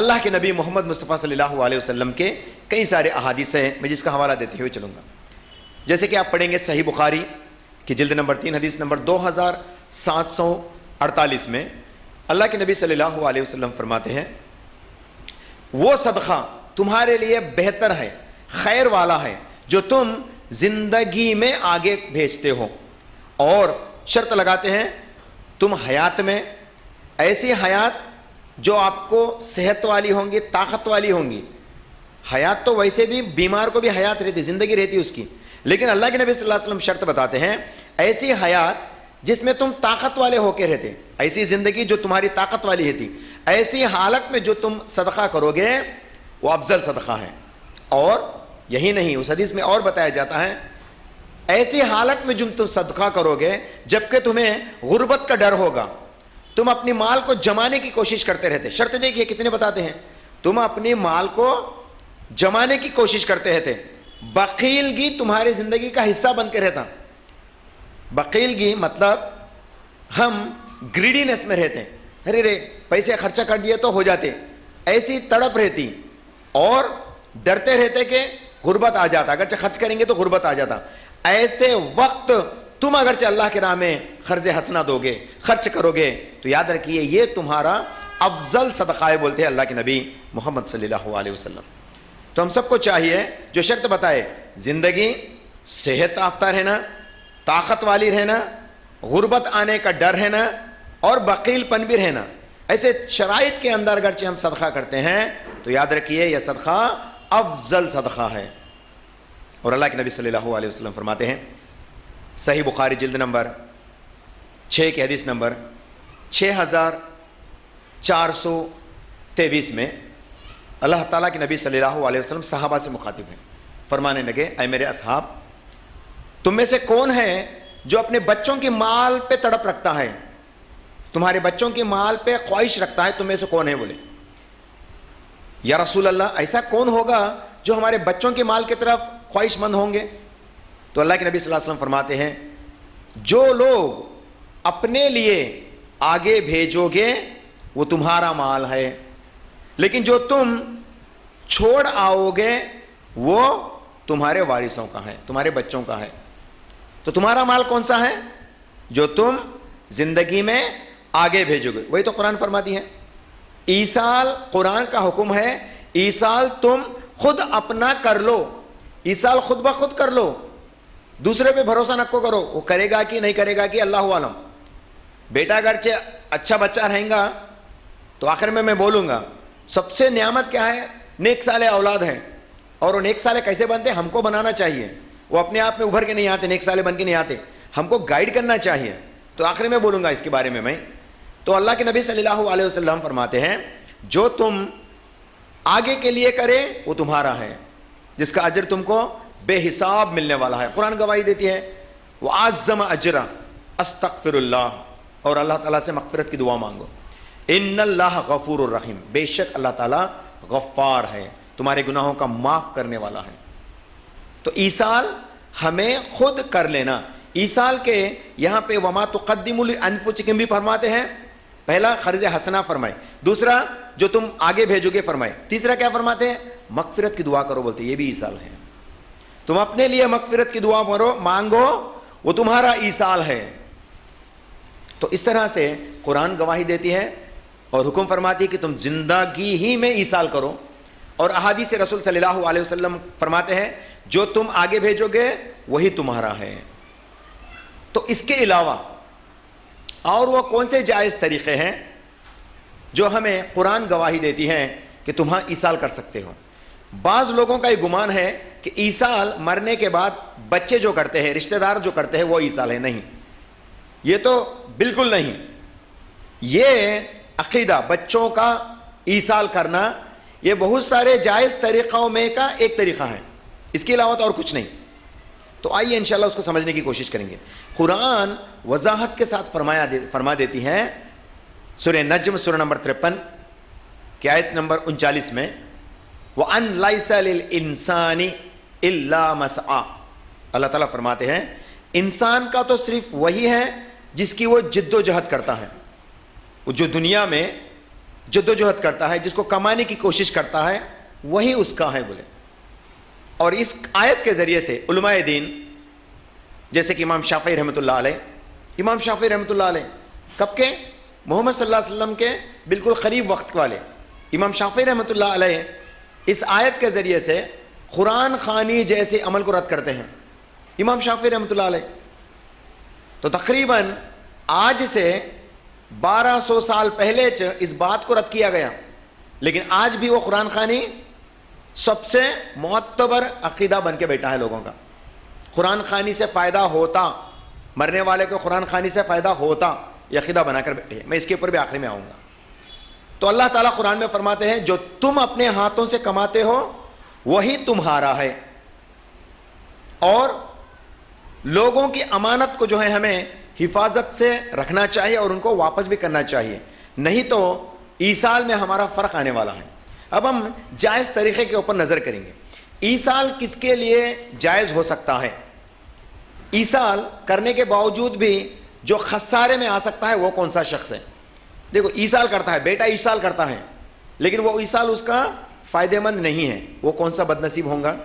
اللہ کے نبی محمد مصطفیٰ صلی اللہ علیہ وسلم کے کئی سارے احادیث ہیں، میں جس کا حوالہ دیتے ہوئے چلوں گا۔ جیسے کہ آپ پڑھیں گے صحیح بخاری کی جلد نمبر 3 حدیث نمبر 2748 میں اللہ کے نبی صلی اللہ علیہ وسلم فرماتے ہیں، وہ صدقہ تمہارے لیے بہتر ہے، خیر والا ہے، جو تم زندگی میں آگے بھیجتے ہو، اور شرط لگاتے ہیں تم حیات میں ایسی حیات جو آپ کو صحت والی ہوں گی، طاقت والی ہوں گی۔ حیات تو ویسے بھی بیمار کو بھی حیات رہتی، زندگی رہتی اس کی، لیکن اللہ کے نبی صلی اللہ علیہ وسلم شرط بتاتے ہیں ایسی حیات جس میں تم طاقت والے ہو کے رہتے، ایسی زندگی جو تمہاری طاقت والی رہتی، ایسی حالت میں جو تم صدقہ کرو گے وہ افضل صدقہ ہے۔ اور یہی نہیں، اس حدیث میں اور بتایا جاتا ہے ایسی حالت میں جو تم صدقہ کرو گے جبکہ تمہیں غربت کا ڈر ہوگا، تم اپنی مال کو جمانے کی کوشش کرتے رہتے۔ شرط دیکھیے کتنے بتاتے ہیں، تم اپنی مال کو جمانے کی کوشش کرتے رہتے، بخیلگی تمہاری زندگی کا حصہ بن کے رہتا۔ بخیلگی مطلب ہم گریڈینس میں رہتے ہیں، ارے پیسے خرچہ کر دیے تو ہو جاتے، ایسی تڑپ رہتی، اور ڈرتے رہتے کہ غربت آ جاتا، اگرچہ خرچ کریں گے تو غربت آ جاتا۔ ایسے وقت تم اگرچہ اللہ کے راہ میں قرض حسنہ دو گے، خرچ کرو گے، تو یاد رکھیے یہ تمہارا افضل صدقہ ہے، بولتے ہیں اللہ کے نبی محمد صلی اللہ علیہ وسلم۔ تو ہم سب کو چاہیے جو شرط بتائے، زندگی صحت یافتہ رہنا، طاقت والی رہنا، غربت آنے کا ڈر رہنا، اور بخیل پن بھی رہنا، ایسے شرائط کے اندر اگرچہ ہم صدقہ کرتے ہیں تو یاد رکھیے یہ صدقہ افضل صدقہ ہے۔ اور اللہ کے نبی صلی اللہ علیہ وسلم فرماتے ہیں صحیح بخاری جلد نمبر 6 کی حدیث نمبر 6423 میں اللہ تعالیٰ کے نبی صلی اللہ علیہ وسلم صحابہ سے مخاطب ہیں، فرمانے لگے، اے میرے اصحاب، تم میں سے کون ہے جو اپنے بچوں کی مال پہ تڑپ رکھتا ہے، تمہارے بچوں کی مال پہ خواہش رکھتا ہے، تم میں سے کون ہے؟ بولے یا رسول اللہ، ایسا کون ہوگا جو ہمارے بچوں کی مال کی طرف خواہش مند ہوں گے؟ تو اللہ کے نبی صلی اللہ علیہ وسلم فرماتے ہیں، جو لوگ اپنے لیے آگے بھیجو گے وہ تمہارا مال ہے، لیکن جو تم چھوڑ آؤ گے وہ تمہارے وارثوں کا ہے، تمہارے بچوں کا ہے۔ تو تمہارا مال کون سا ہے؟ جو تم زندگی میں آگے بھیجو گے، وہی تو قرآن فرماتی ہے۔ ایصال قرآن کا حکم ہے، ایصال تم خود اپنا کر لو، ایصال خود بخود کر لو، دوسرے پہ بھروسہ نہ کرو، وہ کرے گا کہ نہیں کرے گا کہ اللہ عالم۔ بیٹا اگرچہ اچھا بچہ رہیں گا تو آخر میں بولوں گا سب سے نعمت کیا ہے؟ نیک صالح اولاد ہے، اور وہ نیک صالح کیسے بنتے؟ ہم کو بنانا چاہیے، وہ اپنے آپ میں ابھر کے نہیں آتے، نیک صالح بن کے نہیں آتے، ہم کو گائیڈ کرنا چاہیے۔ تو آخر میں بولوں گا اس کے بارے میں تو اللہ کے نبی صلی اللہ علیہ وسلم فرماتے ہیں جو تم آگے کے لیے کرے وہ تمہارا ہے، جس کا اجر تم کو بے حساب ملنے والا ہے۔ قرآن گواہی دیتی ہے، وَعَزَّمَ أَجْرَ أَسْتَغْفِرُ اللَّهِ، اور اللہ تعالیٰ سے مغفرت کی دعا مانگو۔ إِنَّ اللَّهَ غَفُورٌ رَحِيمٌ، بے شک اللہ تعالیٰ غفار ہے، تمہارے گناہوں کا معاف کرنے والا ہے۔ تو ایصال ہمیں خود کر لینا، ایصال کے یہاں پہ وَمَا تُقَدِّمُوا لِأَنفُسِكُمْ بھی فرماتے ہیں، پہلا قرض حسنہ فرمائے، دوسرا جو تم آگے بھیجو گے فرمائے، تیسرا کیا فرماتے ہیں؟ مغفرت کی دعا کرو، بولتے یہ بھی ایصال ہے۔ تم اپنے لیے مغفرت کی دعا کرو، مانگو، وہ تمہارا ایصال ہے۔ تو اس طرح سے قرآن گواہی دیتی ہے اور حکم فرماتی ہے کہ تم زندگی ہی میں ایصال کرو، اور احادیث رسول صلی اللہ علیہ وسلم فرماتے ہیں جو تم آگے بھیجو گے وہی تمہارا ہے۔ تو اس کے علاوہ اور وہ کون سے جائز طریقے ہیں جو ہمیں قرآن گواہی دیتی ہیں کہ تم ایصال کر سکتے ہو؟ بعض لوگوں کا یہ گمان ہے کہ ایصال مرنے کے بعد بچے جو کرتے ہیں، رشتہ دار جو کرتے ہیں وہ ایصال ہے، نہیں، یہ تو بالکل نہیں۔ یہ عقیدہ بچوں کا ایصال کرنا یہ بہت سارے جائز طریقوں میں کا ایک طریقہ ہے، اس کے علاوہ تو اور کچھ نہیں۔ تو آئیے انشاءاللہ اس کو سمجھنے کی کوشش کریں گے۔ قرآن وضاحت کے ساتھ فرما دیتی ہے سورہ نجم سورہ نمبر 53 کی آیت نمبر 39 میں، وَأَن لَيْسَ لِلْإِنسَانِ إِلَّا مَسْعَى، اللہ تعالیٰ فرماتے ہیں انسان کا تو صرف وہی ہے جس کی وہ جد و جہد کرتا ہے، وہ جو دنیا میں جدوجہد کرتا ہے, جس کو کمانے کی کوشش کرتا ہے, وہی اس کا ہے بولے. اور اس آیت کے ذریعے سے علماء دین جیسے کہ امام شافعی رحمۃ اللہ علیہ, امام شافعی رحمۃ اللہ علیہ کب کے؟ محمد صلی اللہ علیہ وسلم کے بالکل قریب وقت والے امام شافعی رحمۃ اللہ علیہ اس آیت کے ذریعے سے قرآن خوانی جیسے عمل کو رد کرتے ہیں. امام شافعی رحمۃ اللہ علیہ تو تقریباً آج سے 1200 سال پہلے اس بات کو رد کیا گیا, لیکن آج بھی وہ قرآن خوانی سب سے معتبر عقیدہ بن کے بیٹھا ہے لوگوں کا. قرآن خوانی سے فائدہ ہوتا, مرنے والے کو قرآن خوانی سے فائدہ ہوتا, یہ عقیدہ بنا کر بیٹھے. میں اس کے اوپر بھی آخری میں آؤں گا. تو اللہ تعالیٰ قرآن میں فرماتے ہیں جو تم اپنے ہاتھوں سے کماتے ہو وہی تمہارا ہے, اور لوگوں کی امانت کو جو ہے ہمیں حفاظت سے رکھنا چاہیے اور ان کو واپس بھی کرنا چاہیے, نہیں تو ایصال میں ہمارا فرق آنے والا ہے. اب ہم جائز طریقے کے اوپر نظر کریں گے. ایصال کس کے لیے جائز ہو سکتا ہے؟ ایصال کرنے کے باوجود بھی جو خسارے میں آ سکتا ہے وہ کون سا شخص ہے؟ دیکھو, ایصال کرتا ہے, بیٹا ایصال کرتا ہے, لیکن وہ ایصال اس کا فائدہ مند نہیں ہے, وہ کون سا بد نصیب ہوگا؟